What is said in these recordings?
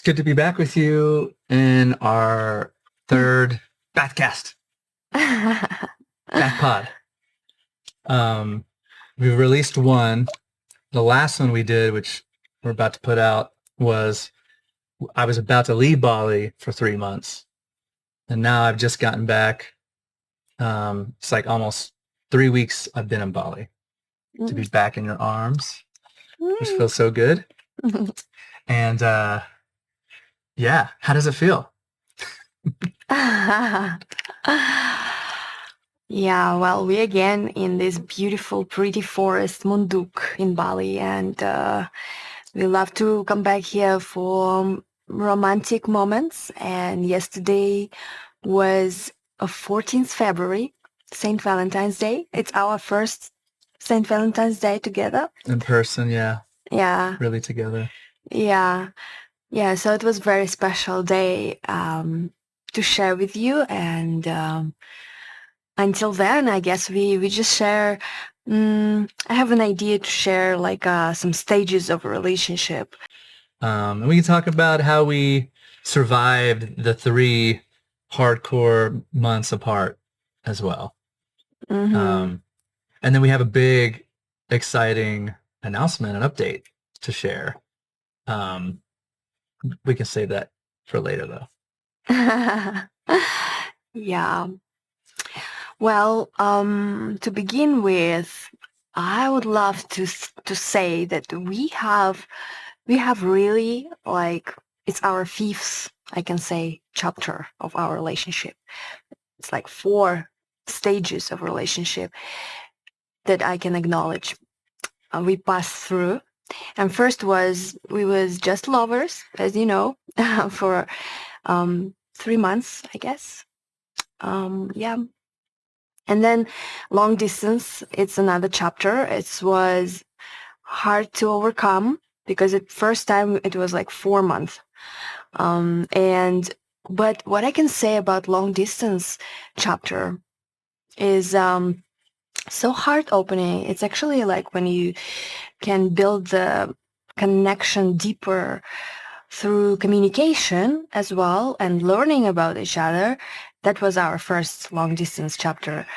good to be back with you in our third Bathcast, Bath Pod. We released one. The last one we did, which we're about to put out, was I was about to leave Bali for 3 months. And now I've just gotten back. It's like almost 3 weeks I've been in Bali. To be back in your arms, which feels so good. And yeah, how does it feel? Yeah, well, we again in this beautiful, pretty forest, Munduk in Bali, and we love to come back here for romantic moments. And yesterday was a 14th February, St. Valentine's Day. It's our first St. Valentine's Day together. In person, yeah. Yeah. Really together. Yeah. Yeah, so it was a very special day to share with you. And until then, I guess we just share. I have an idea to share like some stages of a relationship. And we can talk about how we survived the 3 hardcore months apart as well. Mm-hmm. And then we have a big, exciting announcement, an update to share. We can save that for later, though. Yeah. Well, to begin with, I would love to say that we have really, like, it's our 5th, I can say, chapter of our relationship. It's like 4 stages of relationship that I can acknowledge we passed through. And first we was just lovers, as you know, for 3 months, I guess. Yeah. And then long distance, it's another chapter. It was hard to overcome because at first time it was like 4 months. But what I can say about long distance chapter is so heart opening. It's actually like when you can build the connection deeper through communication as well and learning about each other. That was our first long distance chapter.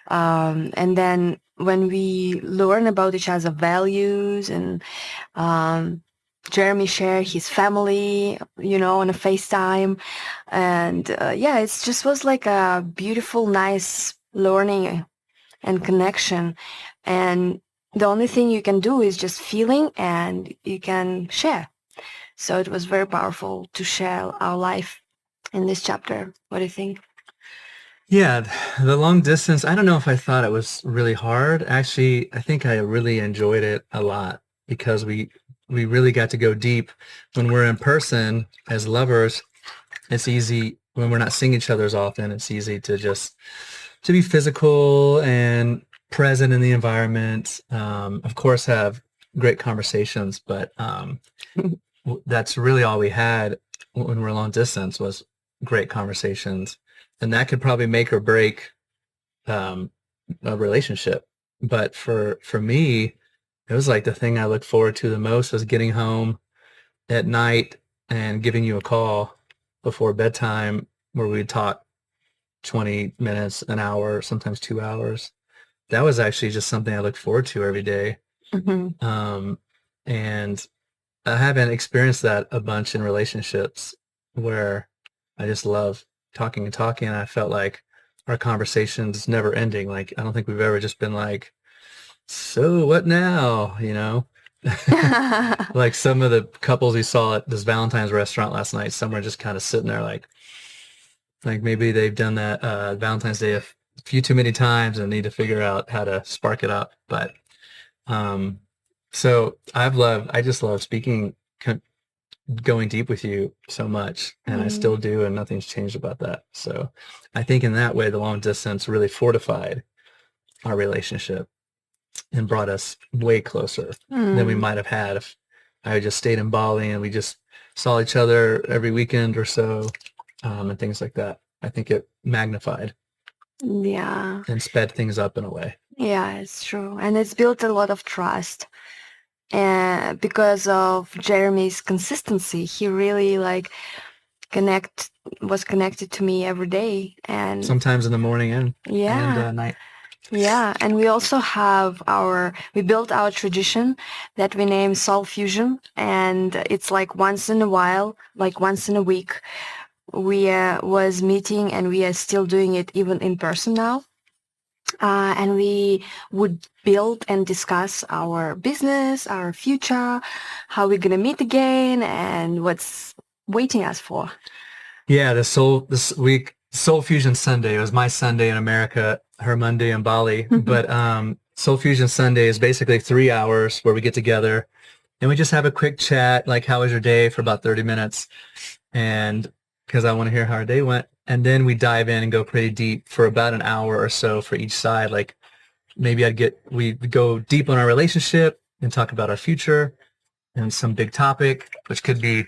And then when we learn about each other's values and Jeremy shared his family, on a FaceTime. And yeah, it just was like a beautiful, nice learning and connection. And the only thing you can do is just feeling and you can share. So it was very powerful to share our life in this chapter. What do you think? Yeah, the long distance, I don't know if I thought it was really hard. Actually, I think I really enjoyed it a lot because we really got to go deep. When we're in person as lovers, it's easy when we're not seeing each other as often, it's easy to be physical and present in the environment. Of course, have great conversations, but that's really all we had when we're long distance was great conversations. And that could probably make or break a relationship. But for me, it was like the thing I look forward to the most was getting home at night and giving you a call before bedtime where we'd talk 20 minutes, an hour, sometimes 2 hours. That was actually just something I looked forward to every day. Mm-hmm. And I haven't experienced that a bunch in relationships where I just love talking and talking. And I felt like our conversations never ending. Like, I don't think we've ever just been like, so what now? Like some of the couples we saw at this Valentine's restaurant last night, some were just kind of sitting there like maybe they've done that Valentine's Day a few too many times and need to figure out how to spark it up. But so I just love speaking, going deep with you so much, and I still do, and nothing's changed about that. So I think in that way, the long distance really fortified our relationship and brought us way closer than we might have had if I had just stayed in Bali and we just saw each other every weekend or so, and things like that. I think it magnified Yeah. and sped things up in a way. Yeah, it's true. And it's built a lot of trust. and because of Jeremy's consistency, he really like connect was connected to me every day. And Sometimes in the morning and yeah, night. yeah, and we also have we built our tradition that we name Soul Fusion, and it's like once in a while, like once in a week, we was meeting, and we are still doing it even in person now. And we would build and discuss our business, our future, how we're gonna meet again, and what's waiting us for. Yeah, this week Soul Fusion Sunday. It was my Sunday in America, her Monday in Bali. But Soul Fusion Sunday is basically 3 hours where we get together and we just have a quick chat, like how was your day for about 30 minutes, and because I want to hear how our day went, and then we dive in and go pretty deep for about an hour or so for each side. Like maybe we go deep on our relationship and talk about our future and some big topic, which could be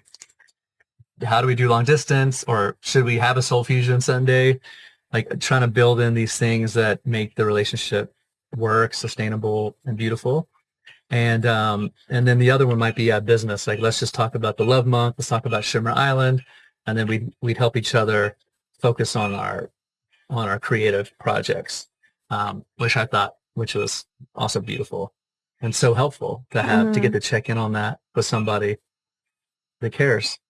how do we do long distance, or should we have a soul fusion Sunday? Like trying to build in these things that make the relationship work, sustainable, and beautiful. And then the other one might be business. Like let's just talk about the love month. Let's talk about Shimmer Island, and then we'd help each other focus on our creative projects, which was also beautiful and so helpful to get to check in on that with somebody that cares.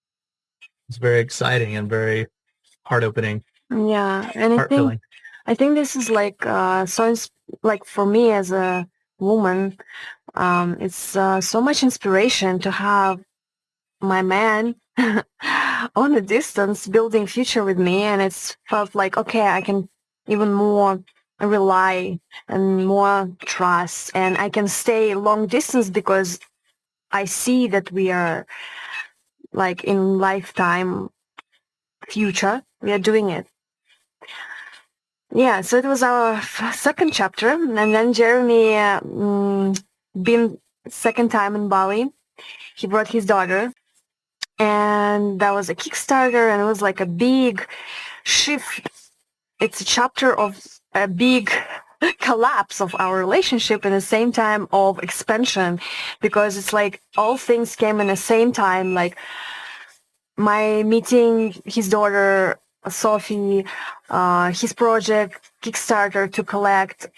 It's very exciting and very heart opening, Yeah, and heart filling. I think this is like like for me as a woman, it's so much inspiration to have my man on a distance building future with me, and it's felt like okay, I can even more rely and more trust, and I can stay long distance because I see that we are like in lifetime future we are doing it. Yeah, so it was our second chapter, and then Jeremy been second time in Bali. He brought his daughter, and that was a Kickstarter, and it was like a big shift. It's a chapter of a big collapse of our relationship, and the same time of expansion, because it's like all things came in the same time, like my meeting his daughter Sophie, his project Kickstarter to collect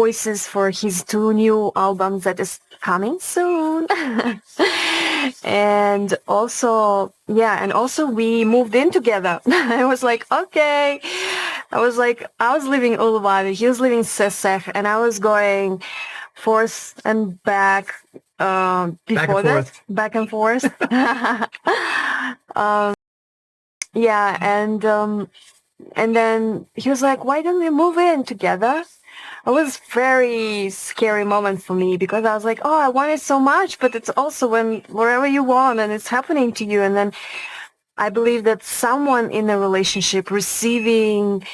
voices for his two new albums that is coming soon. And also, yeah, and also we moved in together. I was like, okay. I was living Uluwatu, he was living Sesek, and I was going forth and back before that, back and forth. Yeah, and then he was like, why don't we move in together? It was very scary moment for me because I was like, oh, I want it so much, but it's also when wherever you want and it's happening to you. And then I believe that someone in a relationship receiving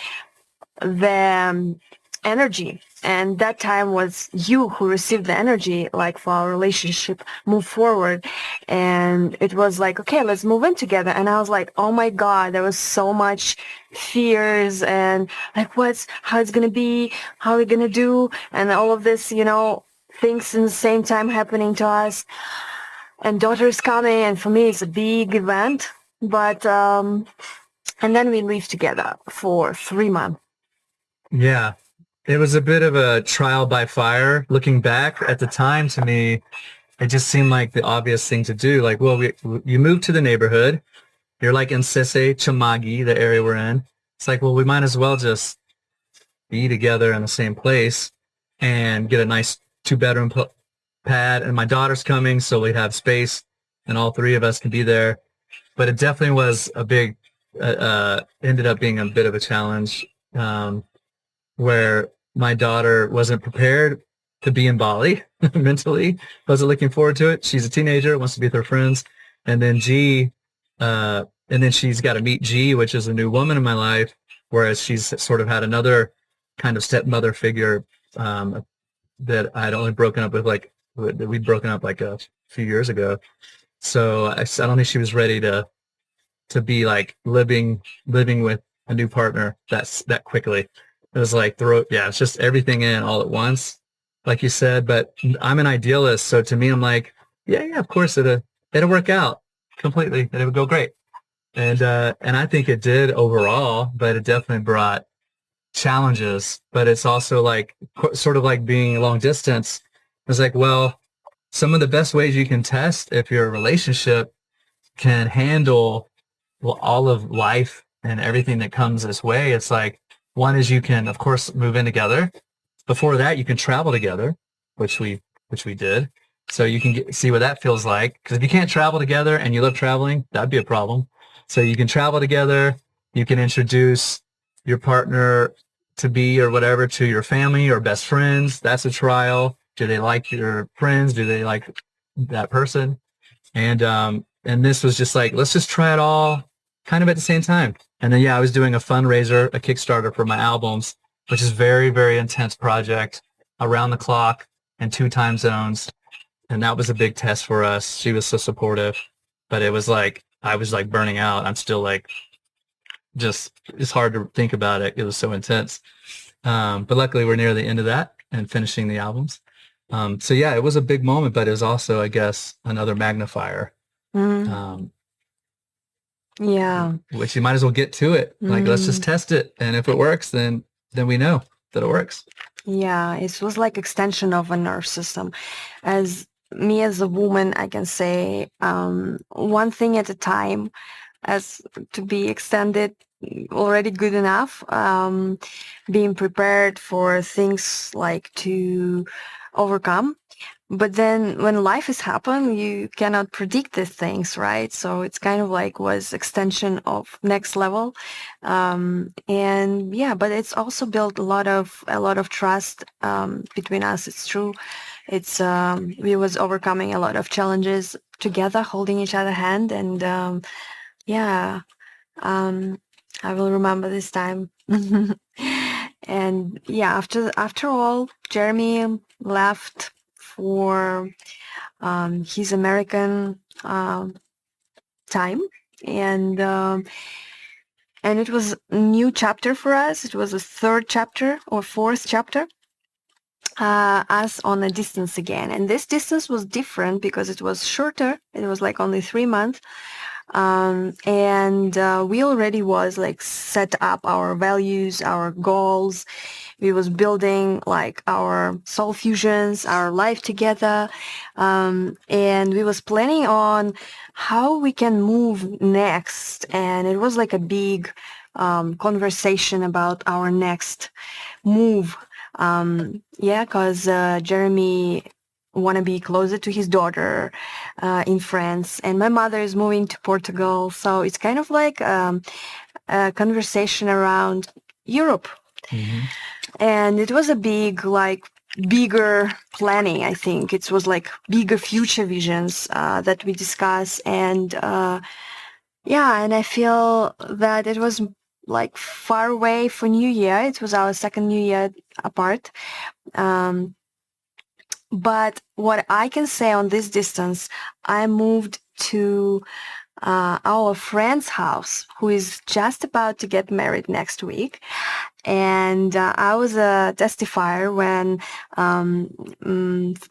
the energy, and that time was you who received the energy, like for our relationship move forward. And it was like, okay, let's move in together. And I was like, oh my god, there was so much fears and like how it's gonna be, how we're gonna do, and all of this, things in the same time happening to us, and daughter's coming, and for me it's a big event. But and then we lived together for 3 months. Yeah, it was a bit of a trial by fire. Looking back at the time, to me, it just seemed like the obvious thing to do. Like, well, you moved to the neighborhood. You're like in Sese, Chamagi, the area we're in. It's like, well, we might as well just be together in the same place and get a nice two-bedroom pad. And my daughter's coming, so we'd have space, and all three of us can be there. But it definitely was ended up being a bit of a challenge. Where my daughter wasn't prepared to be in Bali mentally, wasn't looking forward to it. She's a teenager, wants to be with her friends. And then and then she's got to meet G, which is a new woman in my life, whereas she's sort of had another kind of stepmother figure that I'd only broken up with, we'd broken up like a few years ago. So I don't think she was ready to be like living with a new partner that quickly. It was like it's just everything in all at once. like you said, but I'm an idealist. So to me, I'm like, yeah, of course it'll work out completely and it would go great. And I think it did overall, but it definitely brought challenges. But it's also like sort of like being long distance. It's like, well, some of the best ways you can test if your relationship can handle, well, all of life and everything that comes this way. It's like, one is you can, of course, move in together. Before that, you can travel together, which we did. So you can see what that feels like. Because if you can't travel together and you love traveling, that'd be a problem. So you can travel together. You can introduce your partner to be or whatever to your family or best friends. That's a trial. Do they like your friends? Do they like that person? And this was just like, let's just try it all kind of at the same time. And then, yeah, I was doing a fundraiser, a Kickstarter for my albums, which is very, very intense project around the clock and 2 time zones. And that was a big test for us. She was so supportive, but it was like, I was like burning out. I'm still like, just, it's hard to think about it. It was so intense. But luckily we're near the end of that and finishing the albums. So yeah, it was a big moment, but it was also, I guess, another magnifier. Mm, yeah. Which you might as well get to it. Like, let's just Mm, test it. And if it works, then we know that it works. yeah. It was like extension of a nerve system. As me as a woman, I can say one thing at a time as to be extended already good enough. Being prepared for things like to overcome. But then when life has happened, you cannot predict these things, right? So it's kind of like was extension of next level. And yeah, but it's also built a lot of trust between us. It's true. It's we was overcoming a lot of challenges together, holding each other hand, and yeah, um, I will remember this time. And yeah, after all, Jeremy left for his American time, and and it was a new chapter for us. It was a third chapter or fourth chapter. Us on a distance again, and this distance was different because it was shorter. It was like only 3 months, and we already was like set up our values, our goals. We was building like our soul fusions, our life together, and we was planning on how we can move next. And it was like a big conversation about our next move. Yeah, because Jeremy want to be closer to his daughter in France, and my mother is moving to Portugal. So it's kind of like a conversation around Europe. Mm-hmm. And it was a bigger planning. I think it was like bigger future visions that we discuss. And yeah, and I feel that it was like far away for New Year. It was our second New Year apart. But what I can say on this distance, I moved to our friend's house, who is just about to get married next week. And I was a testifier when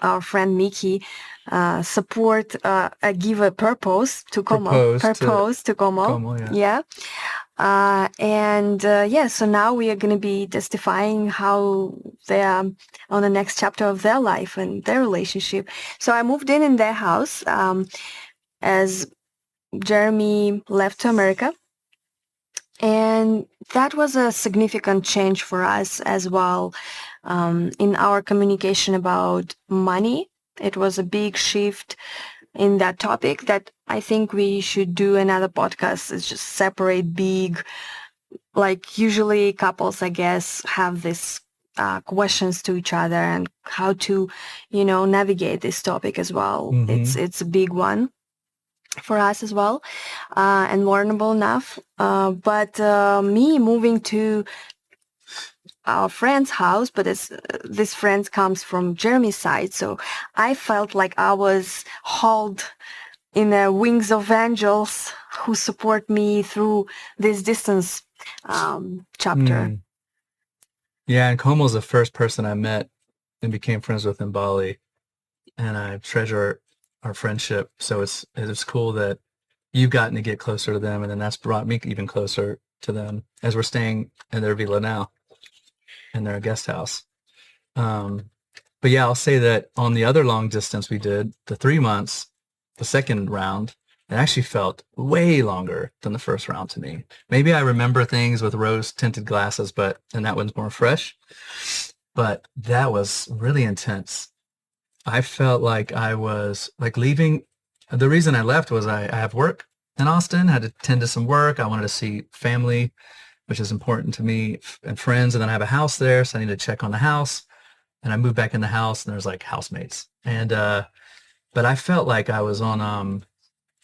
our friend Miki give a purpose to Como. Purpose to Como. Como, yeah. Yeah. And yeah, so now we are going to be testifying how they are on the next chapter of their life and their relationship. So I moved in their house as Jeremy left to America. And that was a significant change for us as well in our communication about money. It was a big shift in that topic that I think we should do another podcast. It's just separate big, like usually couples, I guess, have this questions to each other and how to, navigate this topic as well. Mm-hmm. It's a big one for us as well, and learnable enough. But me moving to our friend's house, but this friend comes from Jeremy's side, so I felt like I was held in the wings of angels who support me through this distance chapter. Yeah, and Como's the first person I met and became friends with in Bali, and I treasure our friendship. So it's cool that you've gotten to get closer to them, and then that's brought me even closer to them as we're staying in their villa now, in their guest house. Um, but yeah, I'll say that on the other long distance we did, the 3 months, the second round, it actually felt way longer than the first round to me. Maybe I remember things with rose tinted glasses, and that one's more fresh. But that was really intense. I felt like I was like leaving. The reason I left was I have work in Austin, had to tend to some work. I wanted to see family, which is important to me, and friends. And then I have a house there, so I need to check on the house. And I moved back in the house, and there's like housemates. But I felt like I was on,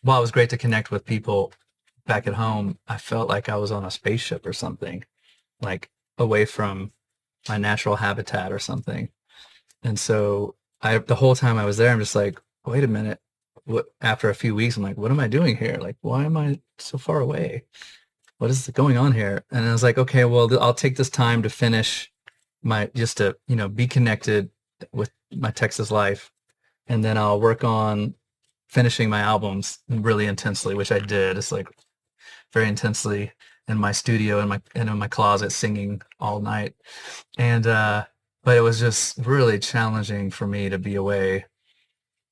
while it was great to connect with people back at home, I felt like I was on a spaceship or something, like away from my natural habitat or something. And so the whole time I was there, I'm just like, wait a minute. After a few weeks, I'm like, what am I doing here? Like, why am I so far away? What is going on here? And I was like, okay, well, I'll take this time to finish just to, be connected with my Texas life. And then I'll work on finishing my albums really intensely, which I did. It's like very intensely in my studio and in my closet singing all night. And, but it was just really challenging for me to be away.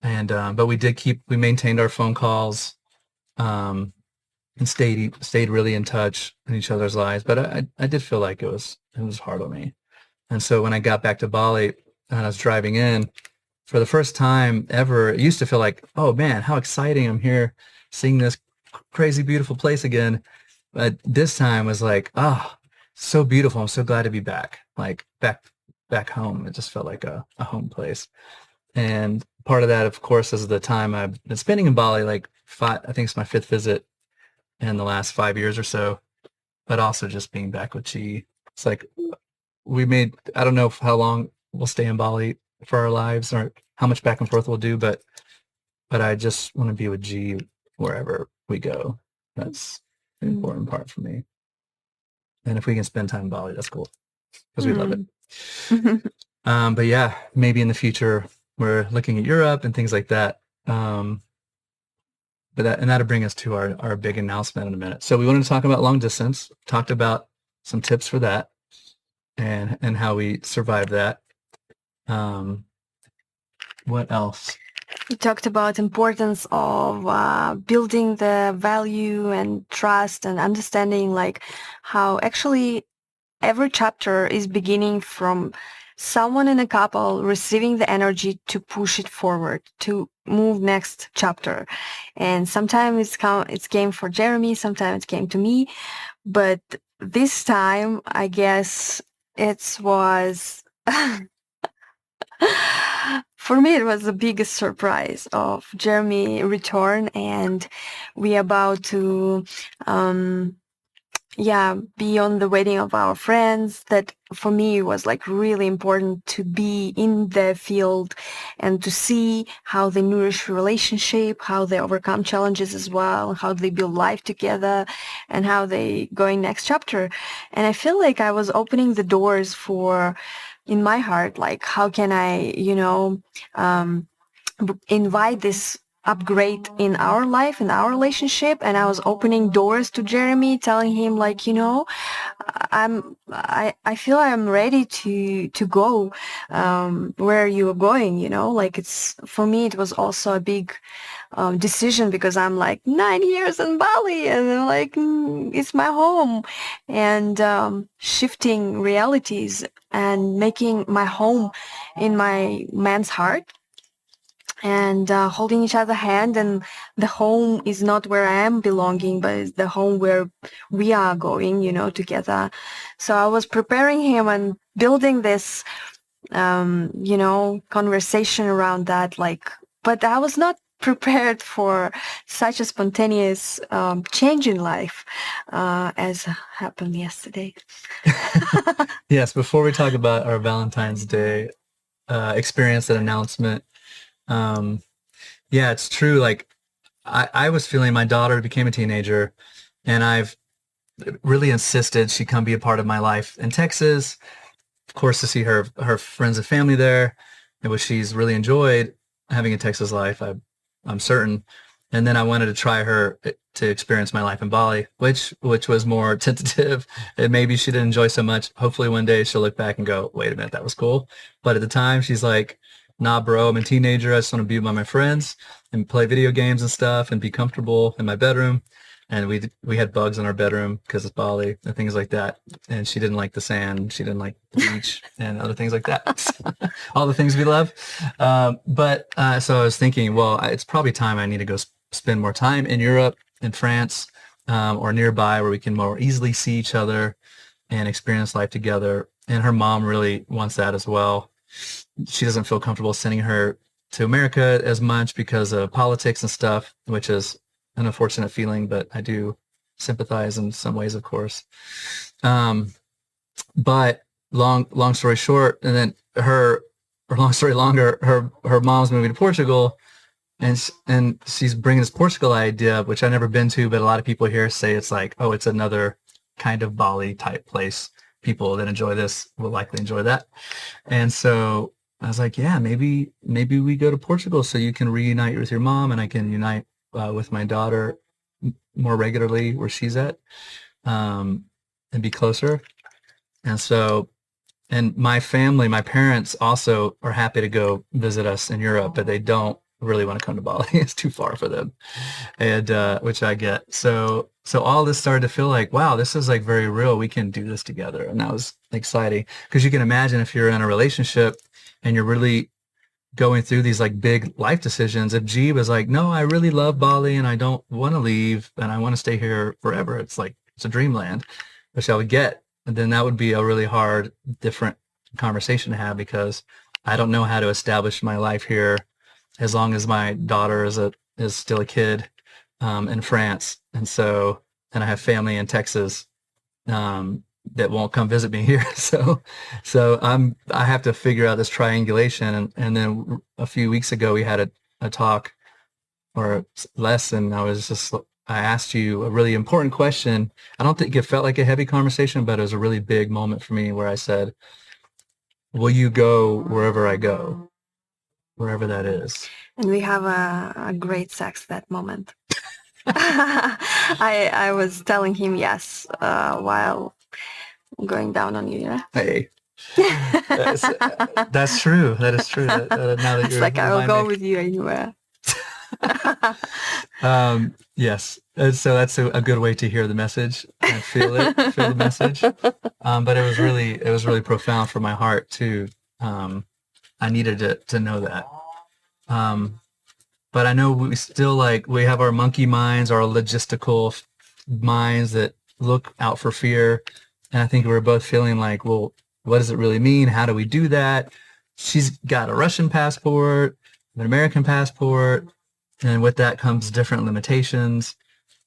And, but we maintained our phone calls, and stayed really in touch in each other's lives. But I did feel like it was hard on me. And so when I got back to Bali and I was driving in for the first time ever, it used to feel like, oh man, how exciting. I'm here seeing this crazy, beautiful place again. But this time was like, oh, so beautiful. I'm so glad to be back, like back home. It just felt like a home place. And part of that, of course, is the time I've been spending in Bali, like I think it's my fifth visit in the last 5 years or so, but also just being back with Chi. It's like I don't know how long we'll stay in Bali for our lives or how much back and forth we'll do, but I just want to be with G wherever we go. That's the important part for me. And if we can spend time in Bali, that's cool because we love it. But yeah, maybe in the future we're looking at Europe and things like that. But that'll bring us to our big announcement in a minute. So we wanted to talk about long distance, talked about some tips for that and how we survived that. What else? We talked about importance of building the value and trust and understanding, like how actually every chapter is beginning from someone in a couple receiving the energy to push it forward, to move next chapter. And sometimes it came for Jeremy, sometimes it came to me. But this time, I guess it was... For me, it was the biggest surprise of Jeremy return, and we about to, be on the wedding of our friends. That for me was like really important to be in the field and to see how they nourish relationship, how they overcome challenges as well, how they build life together, and how they going next chapter. And I feel like I was opening the doors for, in my heart, like how can I, invite this upgrade in our life, in our relationship. And I was opening doors to Jeremy, telling him like, I feel I'm ready to go where you're going, like it's, for me, it was also a big decision because I'm like 9 years in Bali and I'm like, it's my home, and shifting realities and making my home in my man's heart, and holding each other hand, and the home is not where I am belonging, but it's the home where we are going, together. So I was preparing him and building this, conversation around that, like, but I was not prepared for such a spontaneous change in life as happened yesterday. Yes, before we talk about our Valentine's Day experience and announcement, yeah, it's true. Like I was feeling my daughter became a teenager, and I've really insisted she come be a part of my life in Texas. course, to see her friends and family there, which she's really enjoyed having a Texas life, I'm certain. And then I wanted to try her to experience my life in Bali, which was more tentative. And maybe she didn't enjoy so much. Hopefully one day she'll look back and go, wait a minute, that was cool. But at the time she's like, nah, bro, I'm a teenager. I just want to be with my friends and play video games and stuff and be comfortable in my bedroom. And we had bugs in our bedroom because it's Bali and things like that. And she didn't like the sand. She didn't like the beach and other things like that. All the things we love. So I was thinking, well, it's probably time I need to go spend more time in Europe, in France, or nearby where we can more easily see each other and experience life together. And her mom really wants that as well. She doesn't feel comfortable sending her to America as much because of politics and stuff, which is an unfortunate feeling, but I do sympathize in some ways, of course. But long story short, and then long story longer, her mom's moving to Portugal, and she's bringing this Portugal idea, which I've never been to, but a lot of people here say it's like, oh, it's another kind of Bali type place. People that enjoy this will likely enjoy that. And so I was like, yeah, maybe we go to Portugal so you can reunite with your mom and I can unite with my daughter more regularly where she's at, and be closer. And so, and my family, my parents also are happy to go visit us in Europe, but they don't really want to come to Bali. It's too far for them, and which I get. So all this started to feel like, wow, this is like very real. We can do this together, and that was exciting because you can imagine if you're in a relationship and you're really going through these like big life decisions. If G was like, no, I really love Bali and I don't want to leave and I want to stay here forever. It's like, it's a dreamland, which I would get. And then that would be a really hard, different conversation to have because I don't know how to establish my life here as long as my daughter is still a kid in France. And I have family in Texas that won't come visit me here. So I have to figure out this triangulation. And then a few weeks ago we had a talk or a lesson. I asked you a really important question. I don't think it felt like a heavy conversation, but it was a really big moment for me where I said, will you go wherever I go, wherever that is? And we have a great sex that moment. I was telling him yes while going down on you, yeah? Hey, that's true. That is true. Now that it's like I will go with you anywhere. Yes. So that's a good way to hear the message and feel the message. But it was really profound for my heart too. I needed to know that. But I know we still we have our monkey minds, our logistical minds that look out for fear. And I think we were both feeling like, well, what does it really mean? How do we do that? She's got a Russian passport, an American passport, and with that comes different limitations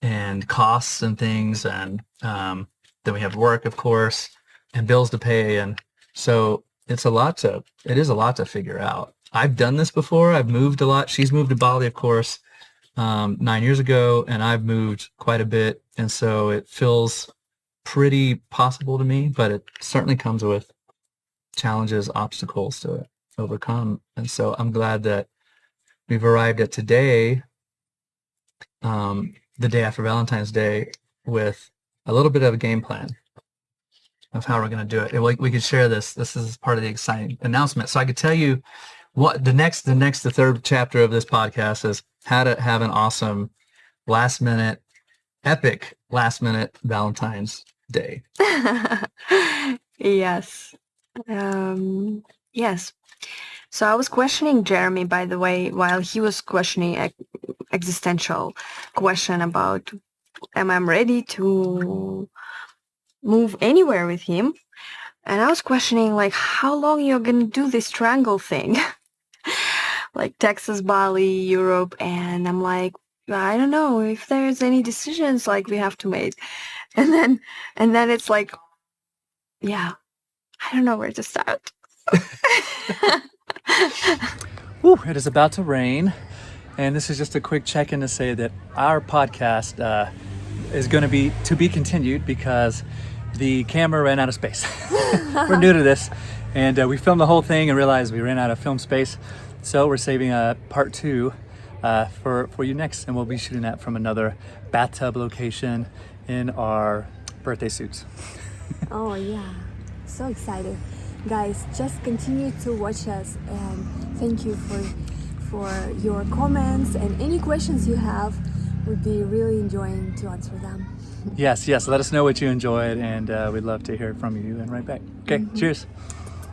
and costs and things. And then we have work, of course, and bills to pay. And so it is a lot to figure out. I've done this before. I've moved a lot. She's moved to Bali, of course, 9 years ago, and I've moved quite a bit. And so it feels pretty possible to me, but it certainly comes with challenges, obstacles to overcome. And so I'm glad that we've arrived at today, the day after Valentine's Day, with a little bit of a game plan of how we're going to do it. And we could share this. This is part of the exciting announcement. So I could tell you what the third chapter of this podcast is: how to have an awesome epic last minute Valentine's Day. Yes. Yes. So I was questioning Jeremy, by the way, while he was questioning existential question about, am I ready to move anywhere with him? And I was questioning, how long you're going to do this triangle thing? Texas, Bali, Europe. And I'm like, I don't know if there's any decisions we have to make. And then it's like, yeah, I don't know where to start. Whew, it is about to rain, and this is just a quick check-in to say that our podcast is going to be continued because the camera ran out of space. We're new to this, And we filmed the whole thing and realized we ran out of film space. So we're saving part 2 for you next. And we'll be shooting that from another bathtub location in our birthday suits. Oh yeah, so excited. Guys, just continue to watch us, and thank you for your comments and any questions you have. We'd be really enjoying to answer them. Yes, let us know what you enjoyed, and we'd love to hear from you and right back. Okay, cheers.